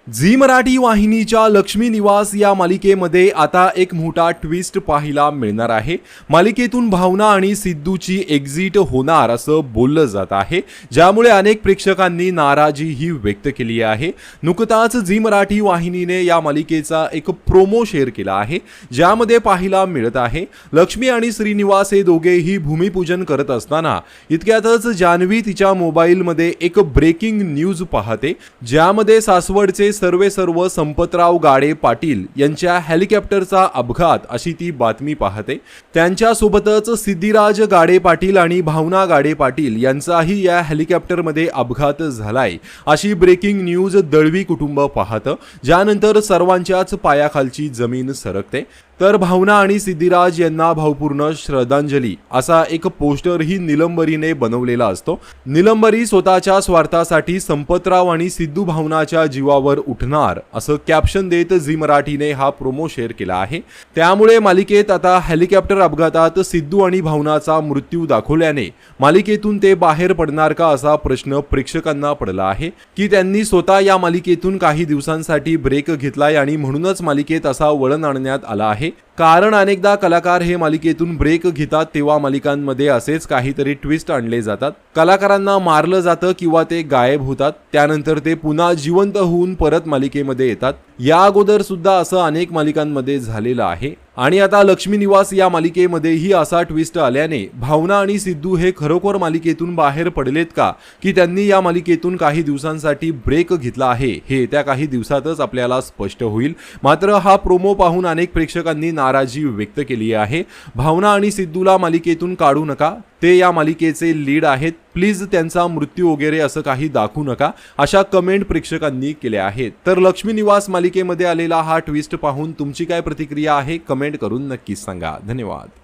Zee Marathi वाहिनीच्या लक्ष्मी निवास या मालिकेमध्ये आता एक मोठा ट्विस्ट पाहायला मिळणार आहे। मालिकेतून भावना आणि सिद्धूची एक्झिट होणार असं बोललं जात आहे, ज्यामुळे अनेक प्रेक्षकांनी नाराजीही व्यक्त केली आहे। नुकताच झी मराठी वाहिनीने या मालिकेचा एक प्रोमो शेअर केला आहे, ज्यामध्ये पाहायला मिळत आहे लक्ष्मी आणि श्रीनिवास हे दोघेही भूमिपूजन करत असताना इतक्यातच जान्हवी तिच्या मोबाईलमध्ये एक ब्रेकिंग न्यूज पाहते, ज्यामध्ये सासवडचे सर्व संपतराव गाडे पाटील यांच्या हेलिकॉप्टरचा अपघात अशी ती बातमी पाहते। त्यांच्या सोबतच सिद्धिराज गाडे पाटील आणि भावना गाडे पाटील यांचाही या हेलिकॉप्टरमध्ये अपघात झालाय अशी ब्रेकिंग न्यूज दळवी कुटुंब पाहतं, ज्यानंतर सर्वांच्याच पायाखालची जमीन सरकते। तर भावना आणि सिद्धिराज यांना भावपूर्ण श्रद्धांजली असा एक पोस्टरही निलंबरीने बनवलेला असतो। निलंबरी स्वतःच्या स्वार्थासाठी संपतराव आणि सिद्धू भावनाच्या जीवावर उठणार असं कॅप्शन देत झी मराठीने हा प्रोमो शेअर केला आहे। त्यामुळे मालिकेत आता हेलिकॉप्टर अपघातात सिद्धू आणि भावनाचा मृत्यू दाखवल्याने मालिकेतून ते बाहेर पडणार का असा प्रश्न प्रेक्षकांना पडला आहे की त्यांनी स्वतः या मालिकेतून काही दिवसांसाठी ब्रेक घेतलाय आणि म्हणूनच मालिकेत असा वळण आणण्यात आला आहे। कारण अनेकदा कलाकार हे मालिकेतून ब्रेक घेतात तेव्हा मालिकांमध्ये असेच काहीतरी ट्विस्ट आणले जातात। कलाकारांना मारलं जातं किंवा ते गायब होतात, त्यानंतर ते पुन्हा जिवंत होऊन परत मालिकेमध्ये येतात। या अगोदर सुद्धा असं अनेक मालिकांमध्ये झालेलं आहे आणि आता लक्ष्मी निवास या मालिकेमध्येही असा ट्विस्ट आल्याने भावना आणि सिद्धू हे खरोखर मालिकेतून बाहेर पडलेत का की त्यांनी या मालिकेतून काही दिवसांसाठी ब्रेक घेतला आहे हे त्या काही दिवसातच आपल्याला स्पष्ट होईल। मात्र हा प्रोमो पाहून अनेक प्रेक्षकांनी नाराजी व्यक्त केली आहे। भावना आणि सिद्धूला मालिकेतून काढू नका, ते या मालिकेचे लीड आहेत, प्लीज त्यांचा मृत्यू वगैरे असं काही दाखवू नका अशा कमेंट प्रेक्षकांनी केल्या आहेत। तर लक्ष्मी निवास मालिकेमध्ये आलेला हा ट्विस्ट पाहून तुमची काय प्रतिक्रिया आहे कमेंट करून नक्कीच सांगा। धन्यवाद।